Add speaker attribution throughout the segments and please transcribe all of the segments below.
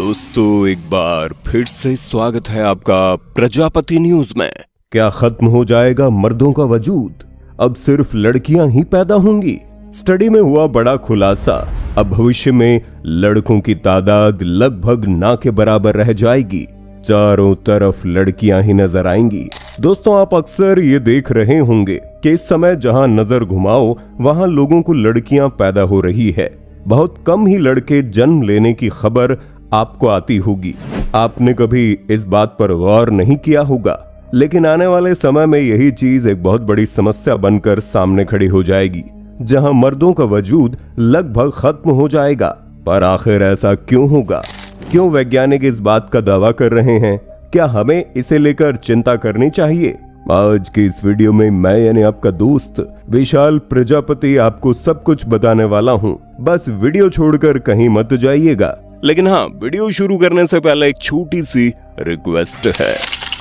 Speaker 1: दोस्तों एक बार फिर से स्वागत है आपका प्रजापति न्यूज में। क्या खत्म हो जाएगा मर्दों का वजूद? अब सिर्फ लड़कियां ही पैदा होंगी? स्टडी में हुआ बड़ा खुलासा। अब भविष्य में लड़कों की तादाद लगभग ना के बराबर रह जाएगी। चारों तरफ लड़कियां ही नजर आएंगी। दोस्तों आप अक्सर ये देख रहे होंगे कि इस समय जहां नजर घुमाओ वहां लोगों को लड़कियां पैदा हो रही है। बहुत कम ही लड़के जन्म लेने की खबर आपको आती होगी। आपने कभी इस बात पर गौर नहीं किया होगा, लेकिन आने वाले समय में यही चीज एक बहुत बड़ी समस्या बनकर सामने खड़ी हो जाएगी, जहां मर्दों का वजूद लगभग खत्म हो जाएगा। पर आखिर ऐसा क्यों होगा? क्यों वैज्ञानिक इस बात का दावा कर रहे हैं? क्या हमें इसे लेकर चिंता करनी चाहिए? आज की इस वीडियो में मैं यानी आपका दोस्त विशाल प्रजापति आपको सब कुछ बताने वाला हूं। बस वीडियो छोड़कर कहीं मत जाइएगा। लेकिन हाँ, वीडियो शुरू करने से पहले एक छोटी सी रिक्वेस्ट है।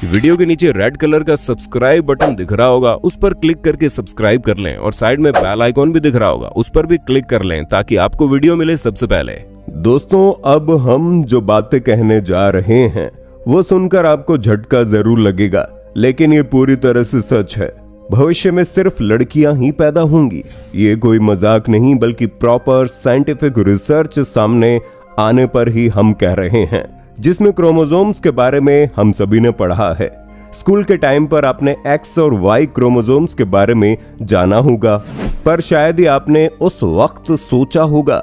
Speaker 1: वीडियो के नीचे रेड कलर का सब्सक्राइब बटन दिख रहा होगा, उस पर क्लिक करके सब्सक्राइब कर लें और साइड में बेल आइकॉन भी दिख रहा होगा, उस पर भी क्लिक कर लें ताकि आपको वीडियो मिले सबसे पहले। दोस्तों अब हम जो बातें कहने जा रहे हैं वो सुनकर आपको झटका जरूर लगेगा, लेकिन ये पूरी तरह से सच है। भविष्य में सिर्फ लड़कियां ही पैदा होंगी। ये कोई मजाक नहीं बल्कि प्रॉपर साइंटिफिक रिसर्च सामने आने पर ही हम कह रहे हैं, जिसमें क्रोमोसोम्स के बारे में हम सभी ने पढ़ा है। स्कूल के टाइम पर आपने एक्स और वाई क्रोमोसोम्स के बारे में जाना होगा, पर शायद ही आपने उस वक्त सोचा होगा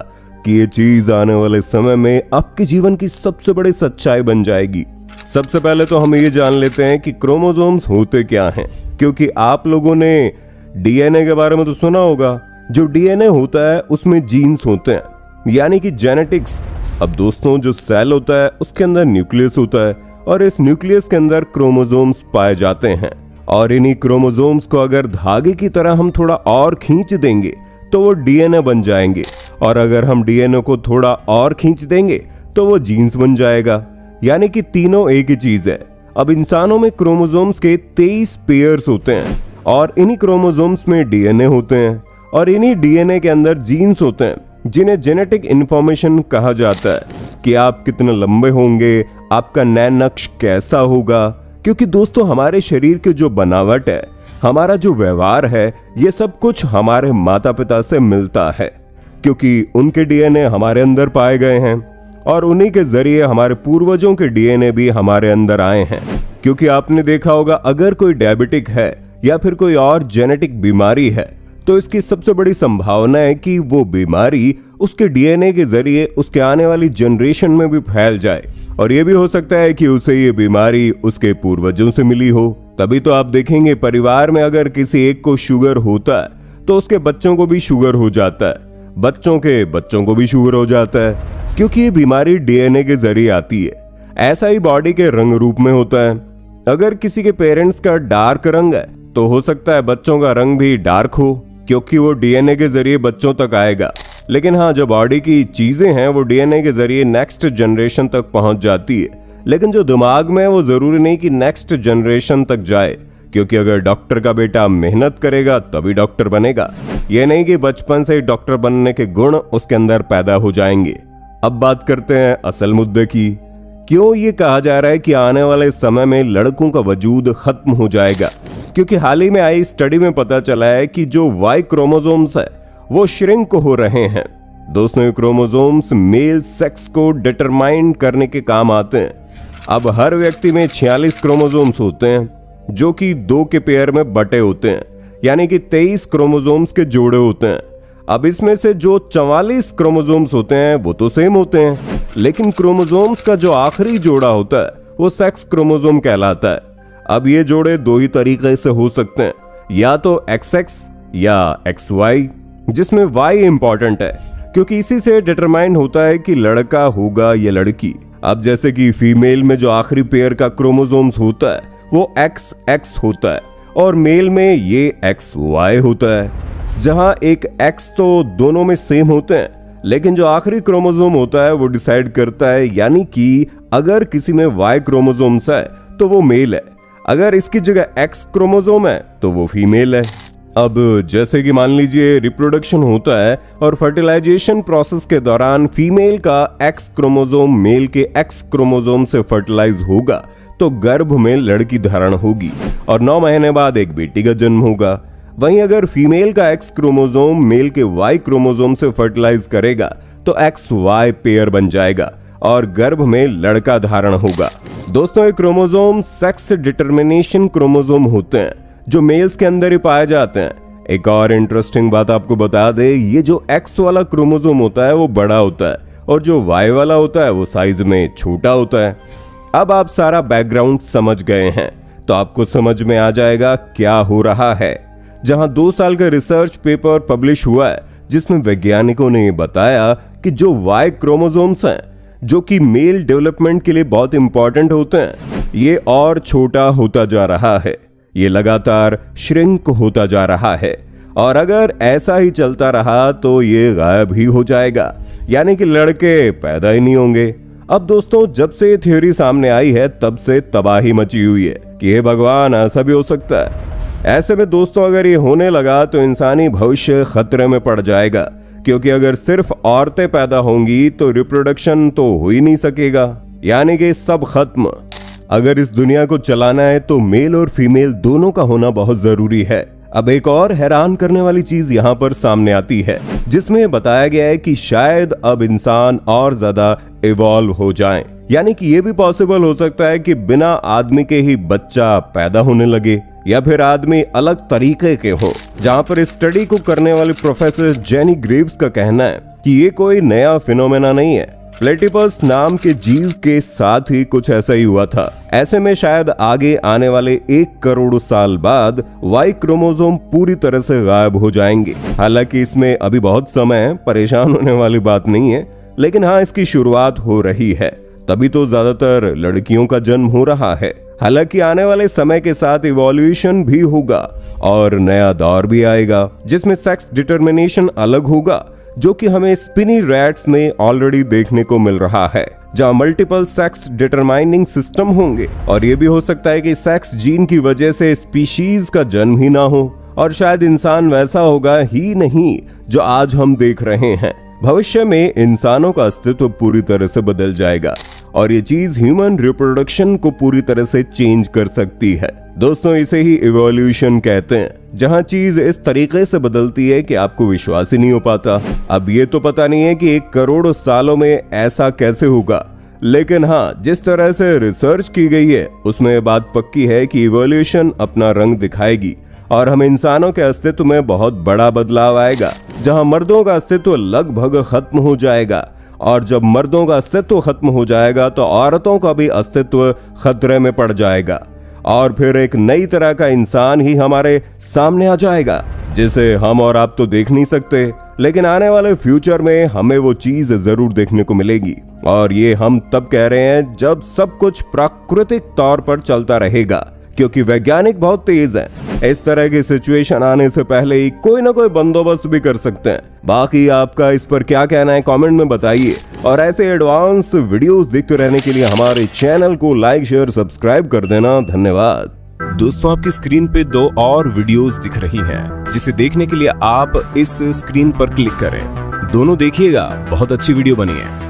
Speaker 1: कि ये चीज आने वाले समय में आपके जीवन की सबसे बड़ी सच्चाई बन जाएगी। सबसे पहले तो हम ये जान लेते हैं कि क्रोमोसोम्स होते क्या हैं, क्योंकि आप लोगों ने डीएनए के बारे में तो सुना होगा। जो डीएनए होता है उसमें जीन्स होते हैं, यानी कि जेनेटिक्स। अब दोस्तों जो सेल होता है उसके अंदर न्यूक्लियस होता है और इस न्यूक्लियस के अंदर क्रोमोसोम्स पाए जाते हैं। और इन्हीं क्रोमोसोम्स को अगर धागे की तरह हम थोड़ा और खींच देंगे तो वो डीएनए बन जाएंगे, और अगर हम डीएनए को थोड़ा और खींच देंगे तो वो जीन्स बन जाएगा। यानी कि तीनों एक ही चीज है। अब इंसानों में क्रोमोसोम्स के 23 पेयर्स होते हैं और इन्हीं क्रोमोसोम्स में डीएनए होते हैं और इन्हीं डीएनए के अंदर जीन्स होते हैं, जिन्हें जेनेटिक इंफॉर्मेशन कहा जाता है कि आप कितने लंबे होंगे, आपका नैन नक्श कैसा होगा। क्योंकि दोस्तों हमारे शरीर की जो बनावट है, हमारा जो व्यवहार है, ये सब कुछ हमारे माता पिता से मिलता है, क्योंकि उनके डीएनए हमारे अंदर पाए गए हैं और उन्हीं के जरिए हमारे पूर्वजों के डीएनए भी हमारे अंदर आए हैं। क्योंकि आपने देखा होगा अगर कोई डायबिटिक है या फिर कोई और जेनेटिक बीमारी है तो इसकी सबसे बड़ी संभावना है कि वो बीमारी उसके डीएनए के जरिए उसके आने वाली जनरेशन में भी फैल जाए, और ये भी हो सकता है कि उसे ये बीमारी उसके पूर्वजों से मिली हो। तभी तो आप देखेंगे परिवार में अगर किसी एक को शुगर होता है तो उसके बच्चों को भी शुगर हो जाता है, बच्चों के बच्चों को भी शुगर हो जाता है, क्योंकि ये बीमारी डीएनए के जरिए आती है। ऐसा ही बॉडी के रंग रूप में होता है। अगर किसी के पेरेंट्स का डार्क रंग है तो हो सकता है बच्चों का रंग भी डार्क हो, क्योंकि वो डीएनए के जरिए बच्चों तक आएगा। लेकिन हाँ, जो बॉडी की चीजें हैं वो डीएनए के जरिए नेक्स्ट जनरेशन तक पहुंच जाती है, लेकिन जो दिमाग में है वो जरूरी नहीं कि नेक्स्ट जनरेशन तक जाए, क्योंकि अगर डॉक्टर का बेटा मेहनत करेगा तभी डॉक्टर बनेगा। ये नहीं कि बचपन से ही डॉक्टर बनने के गुण उसके अंदर पैदा हो जाएंगे। अब बात करते हैं असल मुद्दे की। क्यों ये कहा जा रहा है कि आने वाले समय में लड़कों का वजूद खत्म हो जाएगा? क्योंकि हाल ही में आई स्टडी में पता चला है कि जो वाई क्रोमोसोम्स है वो श्रिंक हो रहे हैं। दोस्तों ये क्रोमोसोम्स मेल सेक्स को डिटरमाइन करने के काम आते हैं। अब हर व्यक्ति में 46 क्रोमोसोम्स होते हैं, जो कि 2 के पेयर में बटे होते हैं, यानी कि 23 क्रोमोसोम्स के जोड़े होते हैं। अब इसमें से जो 44 क्रोमोसोम्स होते हैं वो तो सेम होते हैं, लेकिन क्रोमोसोम्स का जो आखिरी जोड़ा होता है वो सेक्स क्रोमोसोम कहलाता है। अब ये जोड़े 2 ही तरीके से हो सकते हैं, या तो XX या XY, जिसमें Y इंपॉर्टेंट है क्योंकि इसी से डिटरमाइन होता है कि लड़का होगा या लड़की। अब जैसे कि फीमेल में जो आखिरी पेयर का क्रोमोसोम्स होता है वो XX होता है और मेल में ये XY होता है। जहां एक X तो दोनों में सेम होते हैं, लेकिन जो आखिरी क्रोमोसोम होता है वो डिसाइड करता है, यानी कि अगर किसी में Y क्रोमोसोम्स है तो वो मेल है, अगर इसकी जगह X क्रोमोसोम है तो वो फीमेल है। अब जैसे कि मान लीजिए रिप्रोडक्शन होता है और फर्टिलाइजेशन प्रोसेस के दौरान फीमेल का एक्स क्रोमोसोम मेल के एक्स क्रोमोसोम से फर्टिलाइज होगा तो गर्भ में लड़की धारण होगी और 9 महीने बाद एक बेटी का जन्म होगा। वहीं अगर फीमेल का एक्स क्रोमोसोम मेल के वाई क्रोमोसोम से फर्टिलाइज करेगा तो एक्स वाई पेयर बन जाएगा और गर्भ में लड़का धारण होगा। दोस्तों, ये क्रोमोसोम सेक्स डिटर्मिनेशन क्रोमोसोम होते हैं जो मेल्स के अंदर ही पाए जाते हैं। एक और इंटरेस्टिंग बात आपको बता दे, ये जो एक्स वाला क्रोमोसोम होता है वो बड़ा होता है और जो वाई वाला होता है वो साइज में छोटा होता है। अब आप सारा बैकग्राउंड समझ गए हैं तो आपको समझ में आ जाएगा क्या हो रहा है। जहां 2 साल का रिसर्च पेपर पब्लिश हुआ है जिसमें वैज्ञानिकों ने बताया कि जो वाई क्रोमोसोम्स हैं जो कि मेल डेवलपमेंट के लिए बहुत इंपॉर्टेंट होते हैं, ये और छोटा होता जा रहा है। ये लगातार श्रिंक होता जा रहा है और अगर ऐसा ही चलता रहा तो ये गायब ही हो जाएगा, यानी कि लड़के पैदा ही नहीं होंगे। अब दोस्तों, जब से ये थ्योरी सामने आई है तब से तबाही मची हुई है कि हे भगवान, ऐसा भी हो सकता है। ऐसे में दोस्तों, अगर ये होने लगा तो इंसानी भविष्य खतरे में पड़ जाएगा, क्योंकि अगर सिर्फ औरतें पैदा होंगी तो रिप्रोडक्शन तो हो ही नहीं सकेगा, यानी कि सब खत्म। अगर इस दुनिया को चलाना है तो मेल और फीमेल दोनों का होना बहुत जरूरी है। अब एक और हैरान करने वाली चीज यहाँ पर सामने आती है जिसमें बताया गया है कि शायद अब इंसान और ज्यादा इवॉल्व हो जाएं, यानी कि ये भी पॉसिबल हो सकता है कि बिना आदमी के ही बच्चा पैदा होने लगे या फिर आदमी अलग तरीके के हो। जहाँ पर इस स्टडी को करने वाले प्रोफेसर जेनी ग्रीव्स का कहना है कि ये कोई नया फिनोमेना नहीं है। प्लेटिपस नाम के जीव के साथ ही कुछ ऐसा ही हुआ था। ऐसे में शायद आगे आने वाले 1 करोड़ साल बाद वाई क्रोमोसोम पूरी तरह से गायब हो जाएंगे। हालांकि इसमें अभी बहुत समय है, परेशान होने वाली बात नहीं है, लेकिन हाँ, इसकी शुरुआत हो रही है। तभी तो ज्यादातर लड़कियों का जन्म हो रहा है। हालांकि आने वाले समय के साथ इवोल्यूशन भी होगा और नया दौर भी आएगा जिसमें सेक्स डिटर्मिनेशन अलग होगा, जो कि हमें स्पिनी रैट्स में ऑलरेडी देखने को मिल रहा है, जहां मल्टीपल सेक्स डिटरमाइनिंग सिस्टम होंगे। और ये भी हो सकता है कि सेक्स जीन की वजह से स्पीशीज का जन्म ही ना हो और शायद इंसान वैसा होगा ही नहीं जो आज हम देख रहे हैं। भविष्य में इंसानों का अस्तित्व पूरी तरह से बदल जाएगा और ये चीज ह्यूमन रिप्रोडक्शन को पूरी तरह से चेंज कर सकती है। दोस्तों, इसे ही इवोल्यूशन कहते हैं, जहां चीज इस तरीके से बदलती है कि आपको विश्वास ही नहीं हो पाता। अब ये तो पता नहीं है कि 1 करोड़ सालों में ऐसा कैसे होगा, लेकिन हाँ, जिस तरह से रिसर्च की गई है उसमें ये बात पक्की है कि इवोल्यूशन अपना रंग दिखाएगी और हम इंसानों के अस्तित्व में बहुत बड़ा बदलाव आएगा, जहां मर्दों का अस्तित्व लगभग खत्म हो जाएगा और जब मर्दों का अस्तित्व खत्म हो जाएगा तो औरतों का भी अस्तित्व खतरे में पड़ जाएगा और फिर एक नई तरह का इंसान ही हमारे सामने आ जाएगा जिसे हम और आप तो देख नहीं सकते, लेकिन आने वाले फ्यूचर में हमें वो चीज जरूर देखने को मिलेगी। और ये हम तब कह रहे हैं जब सब कुछ प्राकृतिक तौर पर चलता रहेगा, क्योंकि वैज्ञानिक बहुत तेज हैं। इस तरह की सिचुएशन आने से पहले ही कोई ना कोई बंदोबस्त भी कर सकते हैं। बाकी आपका इस पर क्या कहना है कमेंट में बताइए और ऐसे एडवांस वीडियोस देखते रहने के लिए हमारे चैनल को लाइक शेयर सब्सक्राइब कर देना। धन्यवाद।
Speaker 2: दोस्तों, आपकी स्क्रीन पे 2 और वीडियोस दिख रही हैं, जिसे देखने के लिए आप इस स्क्रीन पर क्लिक करें। दोनों देखिएगा, बहुत अच्छी वीडियो बनी है।